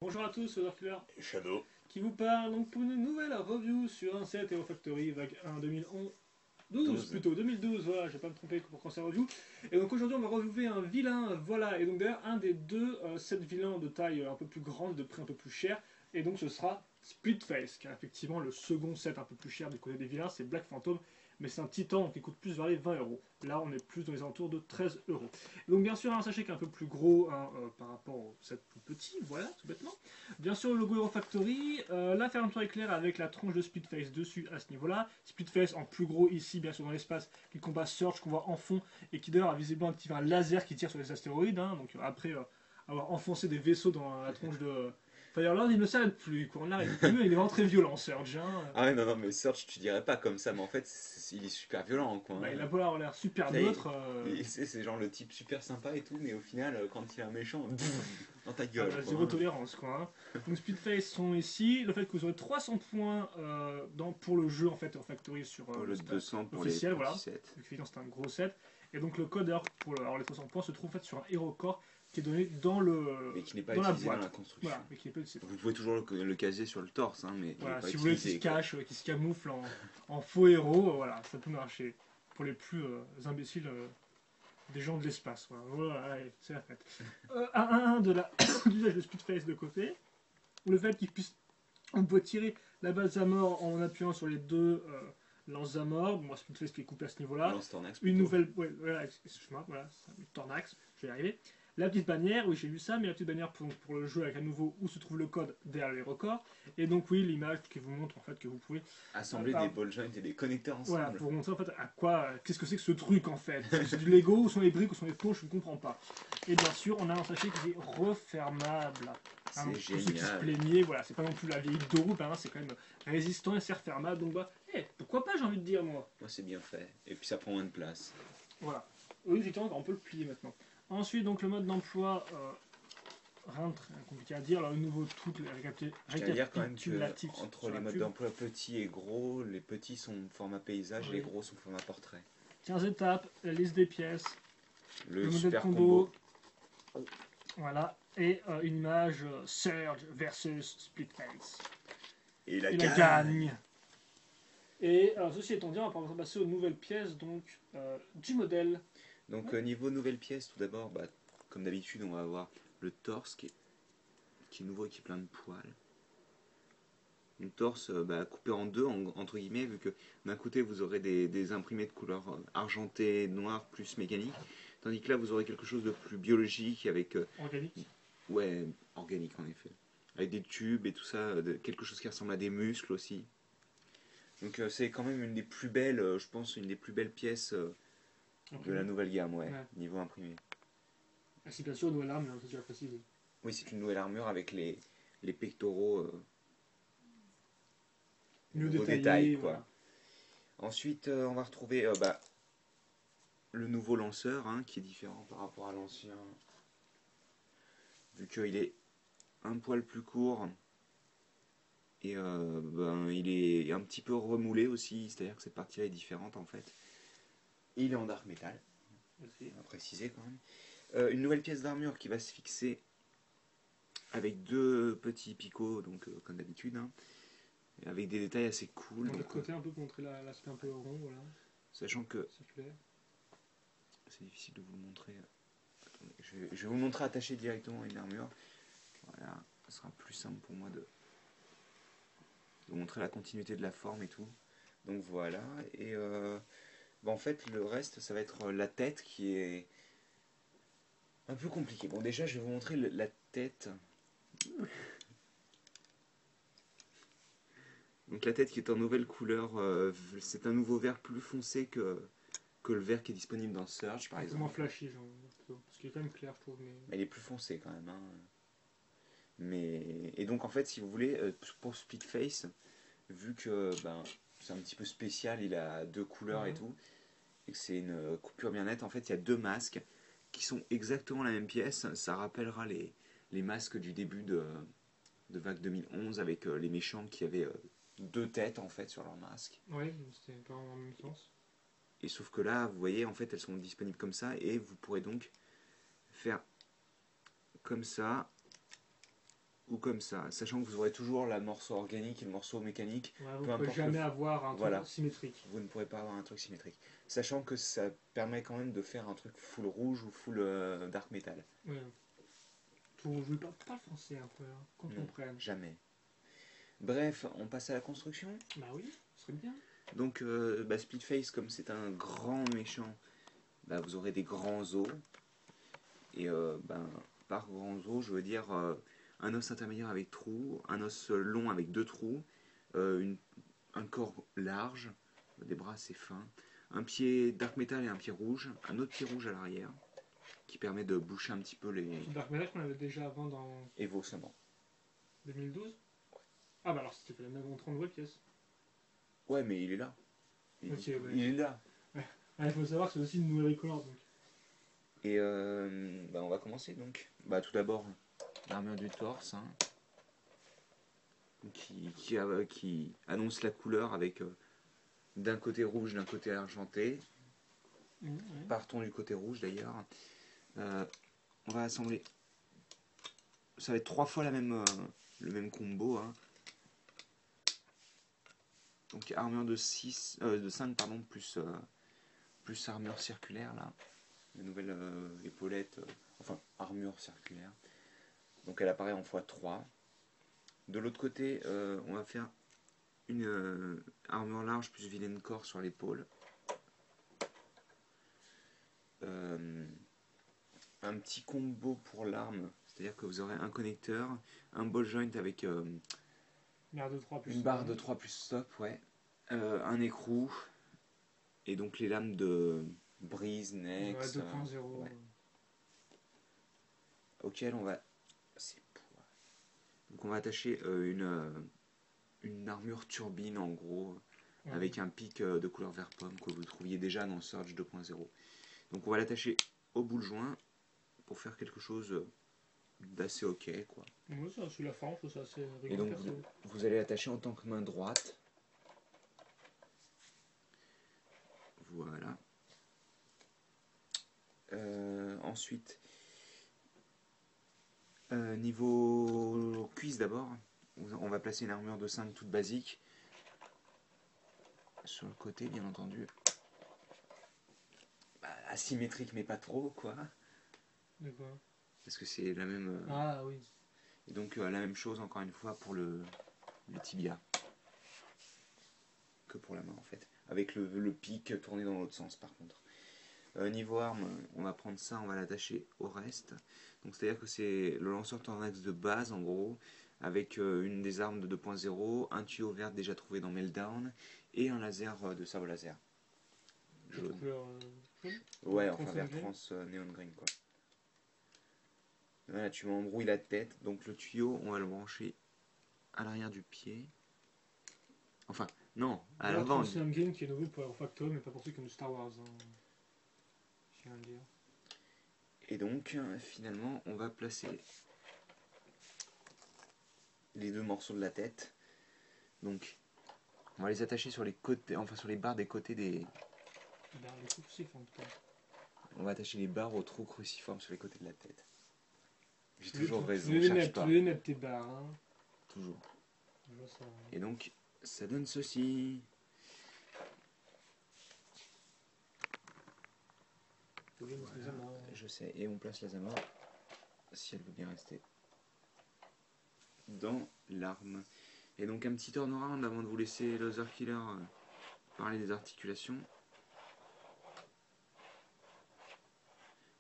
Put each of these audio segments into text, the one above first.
Bonjour à tous, c'est Fleur Shadow. qui vous parle donc pour une nouvelle review sur un set Hero Factory vague 1 2011. 12 12. plutôt, 2012, voilà, je vais pas me tromper pour quand c'est review. Et donc aujourd'hui on va reviewer un vilain, voilà, et donc d'ailleurs un des deux sets vilains de taille un peu plus grande, de prix un peu plus cher, et donc ce sera Splitface, qui est effectivement le second set un peu plus cher du côté des vilains, c'est Black Phantom, mais c'est un titan qui coûte plus vers les 20€. Là on est plus dans les alentours de 13€. Donc bien sûr un sachet qui est un peu plus gros hein, par rapport au set plus petit, voilà, tout bêtement. Bien sûr, le logo Hero Factory, la fermeture éclair avec la tronche de Splitface dessus à ce niveau-là. Splitface en plus gros ici, bien sûr, dans l'espace, qui combat Surge qu'on voit en fond et qui d'ailleurs a visiblement activé un laser qui tire sur les astéroïdes. Hein, donc après avoir enfoncé des vaisseaux dans la tronche de Firelord, il ne s'arrête plus. Quoi. On l'arrête plus, il est vraiment très violent, Surge. Hein. Ah ouais, non, non, mais Surge, tu dirais pas comme ça, mais en fait, il est super violent, quoi. Bah, il a Hein. beau avoir l'air super Tu sais, neutre. c'est genre le type super sympa et tout, mais au final, quand il est un méchant, dans ta Ah gueule, bah, quoi. zéro tolérance quoi. Hein. Donc Speedface sont ici. Le fait que vous aurez 300 points pour le jeu en fait en factory sur Pour le le stade 200 pour les officiel, petits voilà. sets. Donc évidemment c'est un gros set. Et donc le code alors, pour alors, les 300 points se trouve en fait sur un Hero Core qui est donné dans Mais qui n'est pas dans la utilisé dans boîte. la construction. Voilà, mais qui n'est pas utilisé. Vous pouvez toujours le caser sur le torse, hein, mais il n'est Voilà, pas si vous voulez qu'il se utilisé, quoi. cache, qu'il se camoufle en faux héros, voilà, ça peut marcher. Pour les plus imbéciles des gens de l'espace. Voilà, voilà allez, c'est la fête. Un de la l'usage de Speedface de côté. Le fait qu'il puisse on peut tirer la base à mort en appuyant sur les deux lances à mort. Bon, moi, c'est une flèche qui est coupée à ce niveau-là. Lance Tornax Une plutôt. nouvelle. Ouais, voilà, excuse-moi, voilà, c'est un Tornax, je vais y arriver. La petite bannière, oui, j'ai vu ça, mais la petite bannière pour le jeu avec à nouveau où se trouve le code derrière les records. Et donc, oui, l'image qui vous montre en fait que vous pouvez. Assembler des ball joints et des connecteurs Voilà, ensemble. pour montrer en fait à quoi. Qu'est-ce que c'est que ce truc en fait. C'est du Lego, où sont les briques, où sont les plombs, je ne comprends pas. Et bien sûr, on a un sachet qui est refermable. Hein, C'est pour ceux qui se génial. plaignaient, voilà, c'est pas non plus la vieille dope, hein, c'est quand même résistant et c'est refermable. Donc bah, pourquoi pas, j'ai envie de dire moi. Moi, c'est bien fait. Et puis ça prend moins de place. Voilà. Oui, effectivement, on peut le plier maintenant. Ensuite, donc le mode d'emploi, rien de très compliqué à dire. Alors, le nouveau truc, Je tiens à dire quand même que récapitulatif entre sur les la modes pub. d'emploi petits et gros, les petits sont format paysage et Oui. les gros sont format portrait. 15 étapes, la liste des pièces, Le le modèle super combo, combo. voilà, et une image Surge versus Splitface. Et la Et la gagne. gagne. Et alors, ceci étant dit, on va pouvoir passer aux nouvelles pièces donc, du modèle. Donc niveau nouvelle pièce, tout d'abord, bah, comme d'habitude, on va avoir le torse qui est nouveau et qui est plein de poils. Le torse bah, coupé en deux, entre guillemets, vu que d'un côté vous aurez des imprimés de couleur argentée, noire, plus mécanique, tandis que là vous aurez quelque chose de plus biologique avec, Organique. ouais, organique en effet, avec des tubes et tout ça, quelque chose qui ressemble à des muscles aussi. Donc c'est quand même une des plus belles, je pense, une des plus belles pièces de la nouvelle gamme, ouais, Ouais. niveau imprimé. Ah, c'est bien sûr une nouvelle arme, mais ça tu l'as précisé. Oui, c'est une nouvelle armure avec les pectoraux, Mieux nouveaux détails, détaillé, quoi. voilà. Ensuite, on va retrouver bah, le nouveau lanceur, hein, qui est différent par rapport à l'ancien, vu qu'il est un poil plus court, et ben, il est un petit peu remoulé aussi, c'est-à-dire que cette partie-là est différente en fait. Et il est en dark metal, Merci. on va préciser quand même. Une nouvelle pièce d'armure qui va se fixer avec deux petits picots, donc comme d'habitude, hein, avec des détails assez cool. Donc, de Donc, côté, un peu pour montrer l'aspect un peu rond, voilà. sachant que Circulaire. c'est difficile de vous le montrer. Attendez, je vais vous montrer attaché directement à une armure. Voilà, ce sera plus simple pour moi de montrer la continuité de la forme et tout. Donc voilà, et bah en fait le reste ça va être la tête qui est un peu compliqué. Bon déjà je vais vous montrer la tête. Donc la tête qui est en nouvelle couleur, c'est un nouveau vert plus foncé que le vert qui est disponible dans Surge par Un peu moins exemple. flashy, genre, plutôt. Parce qu'il est quand même clair, je trouve. Mais... Mais il est plus foncé quand même. Hein. Et donc en fait si vous voulez, pour Splitface, vu que ben, c'est un petit peu spécial, il a deux couleurs et tout, et que c'est une coupure bien nette, en fait il y a deux masques qui sont exactement la même pièce. Ça rappellera les masques du début de vague 2011 avec les méchants qui avaient deux têtes en fait sur leur masque. Oui, c'était pas en même sens. Et sauf que là, vous voyez, en fait elles sont disponibles comme ça et vous pourrez donc faire comme ça ou comme ça, sachant que vous aurez toujours le morceau organique et le morceau mécanique. Ouais, vous Peu ne pouvez importe jamais avoir un truc voilà. symétrique. Vous ne pourrez pas avoir un truc symétrique. Sachant que ça permet quand même de faire un truc full rouge ou full dark metal. Ouais. Tout, je parle pas le français un peu, hein, qu'on Non, comprenne. jamais. Bref, on passe à la construction. Bah oui, ce serait bien. Donc, Splitface, comme c'est un grand méchant, bah, vous aurez des grands os. Et par grands os, je veux dire un os intermédiaire avec trou, un os long avec 2 trous, un corps large, des bras assez fins, un pied dark metal et un pied rouge, un autre pied rouge à l'arrière, qui permet de boucher un petit peu les... Ce Dark Knight qu'on avait déjà avant dans Et vos sabots. 2012. Ah bah alors c'était fait la même en nouvelle pièce. Ouais, mais il est là. Ok, ouais. Il est là. Il faut savoir que c'est aussi une nouvelle recolor donc. Et on va commencer donc. Tout d'abord, l'armure du torse, hein, qui annonce la couleur avec d'un côté rouge, d'un côté argenté. Ouais. Partons du côté rouge d'ailleurs. On va assembler. Ça va être 3 fois le même combo. Hein. Donc armure de 5 pardon, plus armure circulaire là. La nouvelle épaulette, enfin armure circulaire. Donc elle apparaît en x3. De l'autre côté, on va faire une armure large plus vilaine corps sur l'épaule. Un petit combo pour l'arme, c'est-à-dire que vous aurez un connecteur, un ball joint avec une barre de 3 plus stop, ouais, un écrou, et donc les lames de brise, nex, 2.0. Ouais. Auquel on va... Donc on va attacher une armure turbine en gros, avec un pic de couleur vert pomme que vous trouviez déjà dans Surge 2.0. Donc on va l'attacher au bout de joint pour faire quelque chose d'assez ok quoi. Moi ça sous la forme, je trouve ça assez rigolo. Et donc vous allez l'attacher en tant que main droite. Voilà. Ensuite, niveau cuisse d'abord, on va placer une armure de 5 toute basique. Sur le côté bien entendu. Asymétrique mais pas trop quoi. De quoi? Parce que c'est la même... Ah oui. Et donc la même chose encore une fois pour le tibia. Que pour la main en fait. Avec le pic tourné dans l'autre sens par contre. Niveau arme, on va prendre ça, on va l'attacher au reste. Donc c'est à dire que c'est le lanceur Tornax de base en gros, avec une des armes de 2.0, un tuyau vert déjà trouvé dans Meltdown, et un laser de sabre laser. Jaune. Ouais, enfin vert trans neon green quoi. Voilà, tu m'embrouilles la tête, donc le tuyau on va le brancher à l'arrière du pied. Enfin, non, à l'avant. C'est un game qui est nouveau pour Factor, mais pas pour ceux qui ont du Star Wars. Hein. Je viens de dire. Et donc, finalement, on va placer les 2 morceaux de la tête. Donc, on va les attacher sur les côtés, enfin sur les barres des côtés des. On va attacher les barres au trou cruciforme sur les côtés de la tête. J'ai toujours raison. Tu veux les mettre tes barres. Hein. Toujours. Ça, Et donc, ça donne ceci. Voilà, je sais, et on place la Zama, si elle veut bien rester, dans l'arme. Et donc un petit turnaround avant de vous laisser Laser Killer parler des articulations.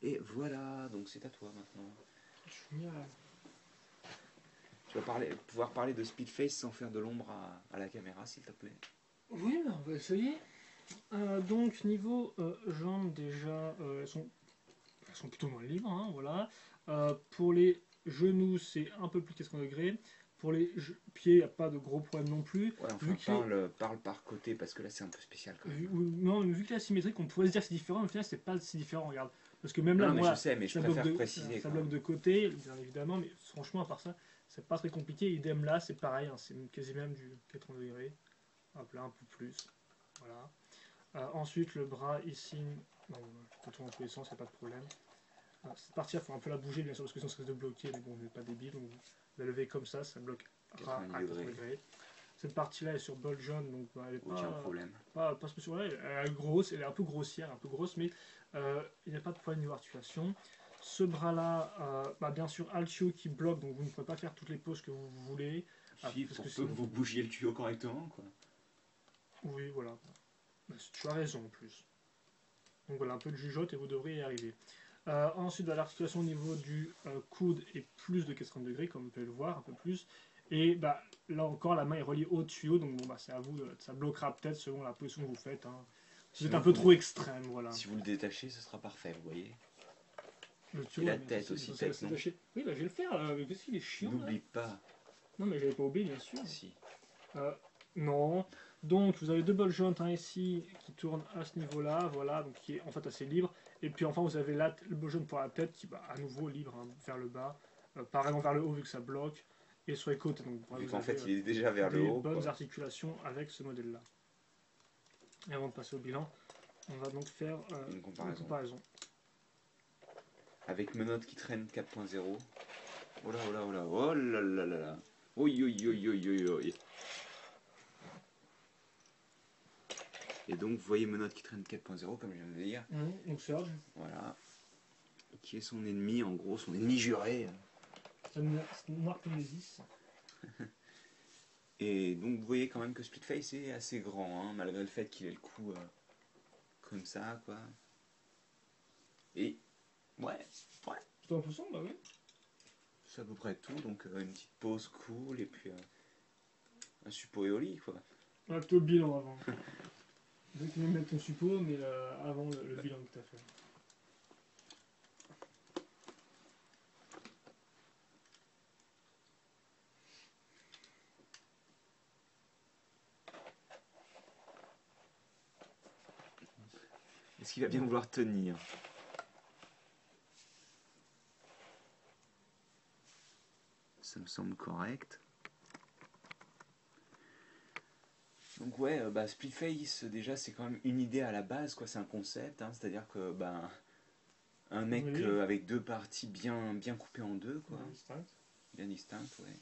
Et voilà, donc c'est à toi maintenant. Génial. Tu vas pouvoir parler de Speedface sans faire de l'ombre à la caméra, s'il te plaît. Oui, on va essayer. Donc niveau jambes déjà, elles sont plutôt moins libres, hein, voilà. Pour les genoux, c'est un peu plus qu'est-ce degré. Pour les pieds, il n'y a pas de gros problème non plus. Ouais, enfin, parle par côté, parce que là c'est un peu spécial quand même. Non, vu que la symétrique, on pourrait se dire que c'est différent, mais au final, c'est pas si différent, regarde. Parce que même là, non, mais moi, je sais, mais je préfère préciser. Ça bloque de côté, bien évidemment, mais franchement, à part ça, c'est pas très compliqué. Idem là, c'est pareil, hein, c'est quasi même du 80 degrés. Hop là, un peu plus. Voilà. Ensuite, le bras ici, bon, je peux tourner dans tous les sens, il n'y a pas de problème. Cette partie, il faut un peu la bouger, bien sûr, parce que sinon ça risque de bloquer, mais bon, on n'est pas débile, donc la lever comme ça bloquera 90 à 80 degrés. degrés. Cette partie-là est sur bol jaune, donc bah, elle est Aucun problème. pas spécialement. Elle est grosse, elle est un peu grossière, un peu grosse, mais il n'y a pas de problème niveau articulation. Ce bras-là, bah, bien sûr, Altio qui bloque, donc vous ne pouvez pas faire toutes les poses que vous voulez. Si, Parce pour que peu que vous bougiez le tuyau correctement, quoi. Oui, voilà. Bah, tu as raison en plus. Donc voilà, un peu de jugeote et vous devriez y arriver. Ensuite, bah, l'articulation au niveau du coude est plus de 80 degrés, comme vous pouvez le voir, un peu plus. Et bah, là encore, la main est reliée au tuyau, donc bon, bah, c'est à vous, ça bloquera peut-être selon la position que vous faites. Hein. Si vous êtes un peu trop extrême, voilà. Si vous le détachez, ce sera parfait, vous voyez. Le Et tuyau, la tête aussi, peut-être, non? Oui, bah, je vais le faire, là. Mais qu'est-ce qu'il est chiant, là. N'oublie pas. Non, mais j'avais pas oublié, bien sûr. Si. Non. Donc, vous avez deux bols jaunes, un ici, qui tourne à ce niveau-là, voilà, donc qui est en fait assez libre. Et puis enfin, vous avez là, le bol jaune pour la tête, qui va à nouveau libre hein, vers le bas. Pareillement vers le haut, vu que ça bloque. Et sur les côtés, donc Vu vous qu'en avez fait, il est déjà vers le des haut, bonnes quoi. articulations avec ce modèle-là. Et avant de passer au bilan, on va donc faire Une comparaison. comparaison. Avec menottes qui traînent 4.0. Oh là, oh là, oh là, oh là là là là. Oi, oi, oi, oi, oi, oi. Et donc, vous voyez menottes qui traînent 4.0, comme je viens de le dire. Donc Serge. Voilà. Qui est son ennemi, en gros, son ennemi juré. C'est noir comme les 10. Et donc, vous voyez quand même que Splitface est assez grand, hein, malgré le fait qu'il ait le cou comme ça, quoi. Et, ouais. C'est impressionnant, bah oui. C'est à peu près tout, donc une petite pause cool, et puis un suppo et au lit, quoi. Ouais, plutôt le bilan avant. Donc tu veux mettre ton suppôt, mais avant le bilan que tu as fait. Est-ce qu'il va bien vouloir tenir? Ça me semble correct. Donc ouais, Splitface, déjà, c'est quand même une idée à la base, quoi. C'est un concept, hein, c'est-à-dire que, un mec Oui. avec deux parties bien coupées en deux, quoi. Bien distinctes, ouais.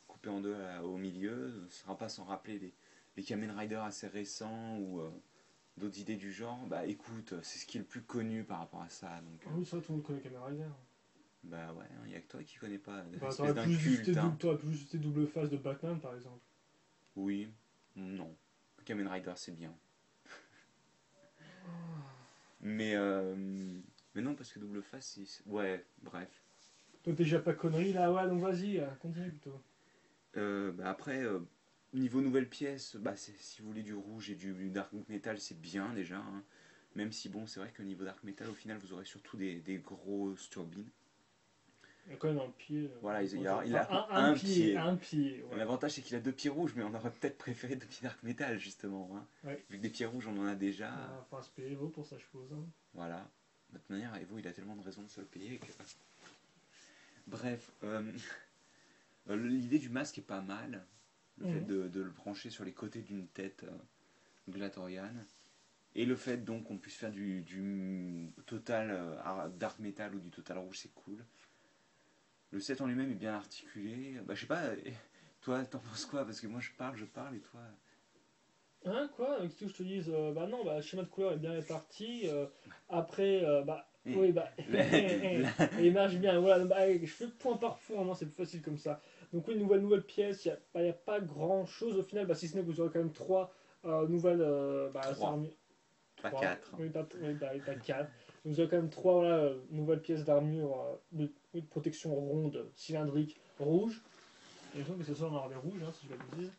Coupées en deux au milieu, ce ne sera pas sans rappeler les Kamen Rider assez récents ou d'autres idées du genre. Bah écoute, c'est ce qui est le plus connu par rapport à ça. Donc, oui, c'est vrai, tout le monde connaît Kamen Rider. bah ouais, il n'y a que toi qui connais pas Bah, l'espèce d'un culte. Hein. T'aurais pu juste citer double face de Batman, par exemple. Oui, non. Kamen Rider, c'est bien. Mais non, parce que double face, ouais, bref. Toi, t'es déjà pas connerie là, ouais, donc vas-y, continue plutôt. Après, niveau nouvelle pièce, si vous voulez du rouge et du dark metal, c'est bien déjà. Hein. Même si, bon, c'est vrai que niveau dark metal, au final, vous aurez surtout des grosses turbines. Il y a quand même un pied. Voilà, il a un pied. Un pied, ouais. L'avantage, c'est qu'il a deux pieds rouges, mais on aurait peut-être préféré deux pieds dark metal, justement. Hein. Ouais. Vu que des pieds rouges, on en a déjà. Enfin, se payer Evo pour ça, je suppose. Hein. Voilà. De toute manière, Evo, il a tellement de raisons de se le payer que. Bref, l'idée du masque est pas mal. Le fait de le brancher sur les côtés d'une tête glatoriane. Et le fait donc qu'on puisse faire du total dark metal ou du total rouge, c'est cool. Le set en lui-même est bien articulé. Je sais pas, toi t'en penses quoi? Parce que moi je parle et toi. Hein, quoi? Qu'est-ce que je te dise? Bah non, bah, le schéma de couleur est bien réparti. Après, oui, il marche bien. Voilà, je fais point par point, moi c'est plus facile comme ça. Donc oui, nouvelle pièce, il n'y a pas grand chose au final, si ce n'est que vous aurez quand même trois nouvelles Trois. Pas quatre. Oui, pas quatre. Donc vous avez quand même trois nouvelles pièces d'armure de protection ronde, cylindrique, rouge. Et donc que ce soit en noir et rouge, hein, si je le dis.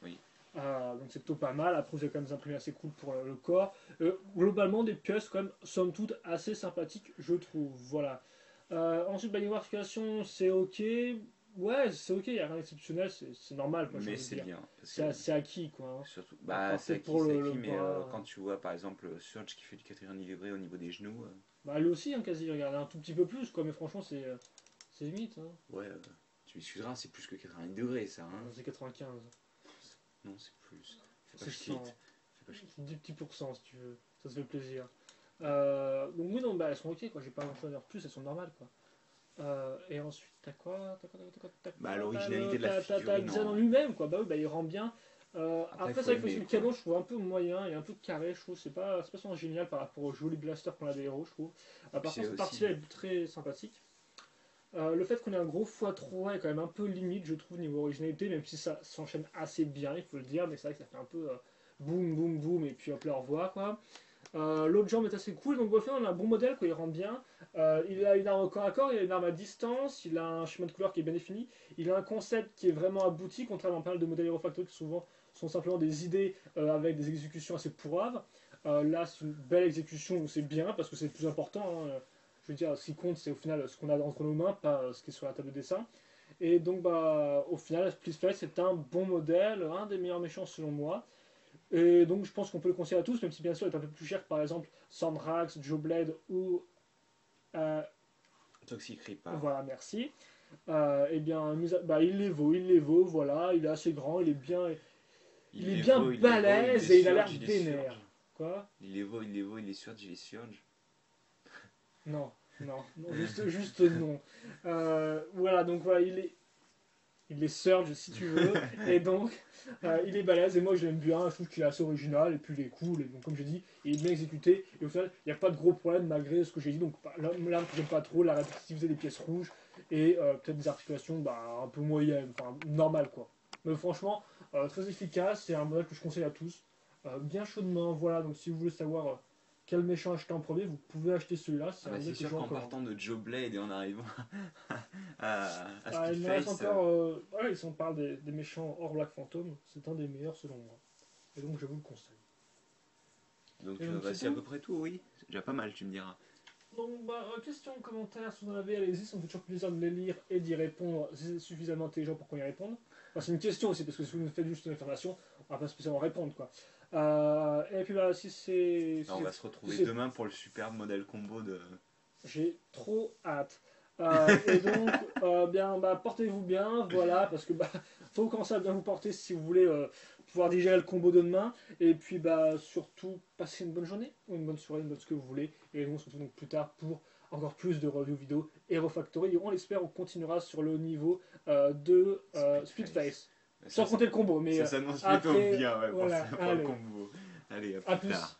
Oui. Donc c'est plutôt pas mal. Après, vous avez quand même des imprimés assez cool pour le corps. Globalement, des pièces, quand même, somme toute, assez sympathiques, je trouve. Voilà. Ensuite, niveau articulation, c'est ok. Ouais, c'est ok, il n'y a rien d'exceptionnel, c'est normal. Quoi, mais c'est bien. C'est acquis, quoi. Hein. Surtout, c'est acquis, mais quand tu vois par exemple Surge qui fait du 90 degrés au niveau des genoux. Lui aussi, hein, quasi, regarde, un tout petit peu plus, quoi, mais franchement, c'est limite. Hein. Ouais, tu m'excuseras, c'est plus que 90 degrés ça. Hein. C'est 95. Non, c'est plus. C'est 100. C'est 10 petits pourcents si tu veux. Ça se fait plaisir. Donc oui, non, elles sont ok, quoi. J'ai pas grand chose à dire plus, elles sont normales, quoi. Et ensuite, t'as quoi? T'as Bah, quoi? l'originalité de la T'as le figurine design en en... lui-même, quoi. Bah oui, bah il rend bien. Après, Après, faut c'est vrai que aimer, le quoi. canon, je trouve un peu moyen, il y a un peu de carré, je trouve. C'est pas vraiment génial par rapport au joli blaster qu'on a des héros, je trouve. Puis Par c'est contre, cette aussi... partie-là est très sympathique. Le fait qu'on ait un gros x3 est quand même un peu limite, je trouve, niveau originalité, même si ça s'enchaîne assez bien, il faut le dire, mais c'est vrai que ça fait un peu boum, boum, boum, et puis hop là, au revoir, quoi. L'autre jambe est assez cool, donc on a un bon modèle, quoi, il rend bien. Il a une arme au corps à corps, il a une arme à distance, il a un schéma de couleur qui est bien défini, il a un concept qui est vraiment abouti, contrairement à pas mal de modèles Hero Factory qui souvent sont simplement des idées avec des exécutions assez pourraves. Là, c'est une belle exécution, donc c'est bien, parce que c'est le plus important, hein. Je veux dire, ce qui compte, c'est au final ce qu'on a entre nos mains, pas ce qui est sur la table de dessin. Et donc, bah, au final, Splitfire, c'est un bon modèle, un des meilleurs méchants selon moi. Et donc je pense qu'on peut le conseiller à tous, même si bien sûr il est un peu plus cher que par exemple Sandrax, Joe Blade ou... euh, Toxic Reaper. voilà, merci. Eh bien, bah, il les vaut, voilà, il est assez grand, il Il est les bien vaut, il les vaut, il les balèze et il a l'air surge, il les vénère. surge. Quoi? Il les vaut, il les vaut, il les surge, il les surge. Non, non, juste non. Voilà, donc voilà, il est surge si tu veux, et donc il est balèze, et moi je l'aime bien, je trouve qu'il est assez original, et puis il est cool, et donc comme j'ai dit, il est bien exécuté, et au final il n'y a pas de gros problème malgré ce que j'ai dit, donc l'arme que j'aime pas trop, la répétitivité des pièces rouges, et peut-être des articulations un peu moyennes, enfin normales quoi. Mais franchement, très efficace, c'est un modèle que je conseille à tous, bien chaudement, voilà, donc si vous voulez savoir quel méchant acheter en premier, vous pouvez acheter celui-là, Ah c'est un bah c'est modèle que je sûr vous qu'en recommande. partant de Joe Blade et en arrivant à Il en reste Speedface, encore. Ouais, si on parle des méchants hors Black Phantom, c'est un des meilleurs selon moi. Et donc je vous le conseille. donc Et donc bah, c'est c'est à peu tout. près tout, oui. C'est déjà pas mal, tu me diras. Donc, bah, questions, commentaires, si vous en avez, allez-y, ça me fait toujours plaisir de les lire et d'y répondre. C'est suffisamment intelligent pour qu'on y réponde. Enfin, c'est une question aussi, parce que si vous nous faites juste une information, on va pas spécialement répondre, quoi. Et puis, bah, si c'est. Alors, on va se retrouver Si demain pour le superbe modèle combo de... j'ai trop hâte. Et donc, bien, bah, portez-vous bien, voilà, parce que bah, faut commencer à bien vous porter si vous voulez pouvoir digérer le combo de demain. Et puis, bah, surtout, passez une bonne journée, ou une bonne soirée, une bonne ce que vous voulez. Et nous, on se retrouve donc plus tard pour encore plus de reviews vidéo Hero Factory. Et on l'espère, on continuera sur le niveau de Speedface. Speedface. Ça, Sans compter le combo, mais ça s'annonce plutôt après, bien ouais, voilà, pour le allez, combo. Allez, à à plus tard. plus.